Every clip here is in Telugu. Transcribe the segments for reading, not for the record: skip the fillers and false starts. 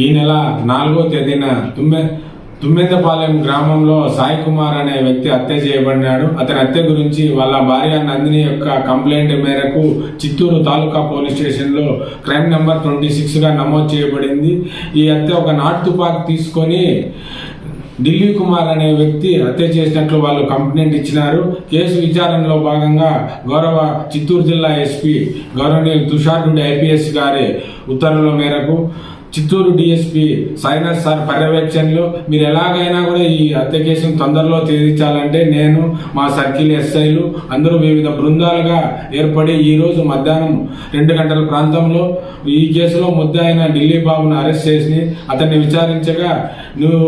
ఈ నెల 4వ తేదీన తుమ్మెదపాలెం గ్రామంలో సాయి కుమార్ అనే వ్యక్తి హత్య చేయబడినాడు. అతని హత్య గురించి వాళ్ళ భార్య నందిని యొక్క కంప్లైంట్ మేరకు చిత్తూరు తాలూకా పోలీస్ స్టేషన్లో క్రైమ్ నెంబర్ 26గా నమోదు చేయబడింది. ఈ హత్య ఒక నాటు తుపాకీ తీసుకొని ఢిల్లీ కుమార్ అనే వ్యక్తి హత్య చేసినట్లు వాళ్ళు కంప్లైంట్ ఇచ్చినారు. కేసు విచారణలో భాగంగా గౌరవ చిత్తూరు జిల్లా ఎస్పీ గౌరవనీయులు తుషార్ రెడ్డి ఐపీఎస్ గారి ఉత్తర్వుల మేరకు చిత్తూరు డిఎస్పీ సాయినాథ్ సార్ పర్యవేక్షణలో మీరు ఎలాగైనా కూడా ఈ హత్య కేసును తొందరలో తీర్చాలంటే నేను మా సర్కిల్ ఎస్ఐలు అందరూ వివిధ బృందాలుగా ఏర్పడి ఈరోజు మధ్యాహ్నం 2 గంటల ప్రాంతంలో ఈ కేసులో ముద్దాయిన ఢిల్లీ బాబును అరెస్ట్ చేసి అతన్ని విచారించగా నువ్వు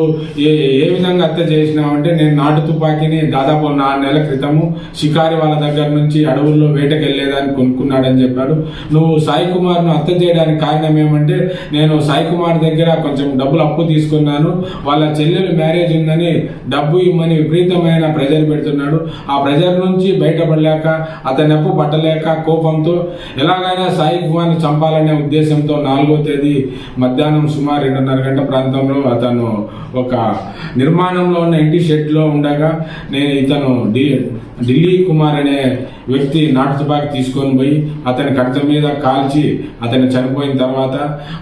ఏ విధంగా హత్య చేసినావంటే నేను నాటు తుపాకీని దాదాపు 4 నెలల క్రితము షికారి వాళ్ళ దగ్గర నుంచి అడవుల్లో వేటకెళ్లేదాన్ని కొనుక్కున్నాడని చెప్పాడు. నువ్వు సాయి కుమార్ను హత్య చేయడానికి కారణం ఏమంటే నేను సాయి కుమార్ దగ్గర కొంచెం డబ్బులు అప్పు తీసుకున్నాను, వాళ్ళ చెల్లెలు మ్యారేజ్ ఉందని డబ్బు ఇమ్మని విపరీతమైన ప్రెజర్ పెడుతున్నాడు. ఆ ప్రెజర్ నుంచి బయటపడలేక అతని అప్పు పట్టలేక కోపంతో ఎలాగైనా సాయి కుమార్ని చంపాలనే ఉద్దేశంతో 4వ తేదీ మధ్యాహ్నం సుమారు 2:30 గంటల ప్రాంతంలో అతను ఒక నిర్మాణంలో ఉన్న ఇంటి షెడ్లో ఉండగా ఇతను ఢిల్లీ కుమార్ అనే వ్యక్తి నాటు తుపాకీ తీసుకొని పోయి అతని కంచం మీద కాల్చి అతను చనిపోయిన తర్వాత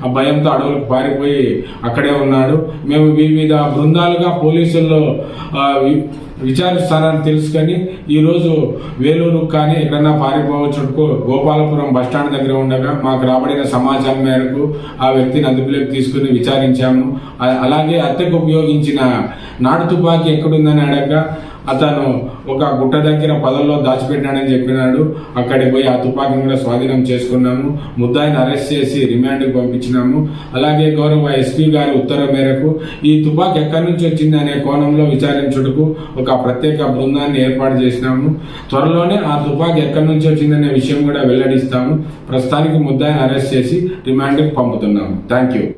ఆ భయంతో అడవులకు పారిపోయి అక్కడే ఉన్నాడు. మేము వివిధ బృందాలుగా పోలీసుల్లో విచారిస్తానని తెలుసుకొని ఈరోజు వేలూరు కానీ ఎక్కడన్నా పారిపోవచ్చుకు గోపాలపురం బస్టాండ్ దగ్గర ఉండగా మాకు రాబడిన సమాచారం మేరకు ఆ వ్యక్తిని అదుపులోకి తీసుకుని విచారించాము. అలాగే హత్యకు ఉపయోగించిన నాటు తుపాకీ ఎక్కడుందని అడగగా అతను ఒక గుట్ట దగ్గర పొదల్లో దాచిపెట్టినాడని చెప్పినాడు. అక్కడికి పోయి ఆ తుపాకీని కూడా స్వాధీనం చేసుకున్నాము. ముద్దాయిని అరెస్ట్ చేసి రిమాండ్కి పంపించినాము. అలాగే గౌరవ ఎస్పీ గారి ఉత్తర్వు మేరకు ఈ తుపాకీ ఎక్కడి నుంచి వచ్చింది అనే కోణంలో విచారించుటకు ఒక ప్రత్యేక బృందాన్ని ఏర్పాటు చేసినాము. త్వరలోనే ఆ తుపాకీ ఎక్కడి నుంచి వచ్చిందనే విషయం కూడా వెల్లడిస్తాము. ప్రస్తుతానికి ముద్దాయిని అరెస్ట్ చేసి రిమాండ్కి పంపుతున్నాము. Thank you.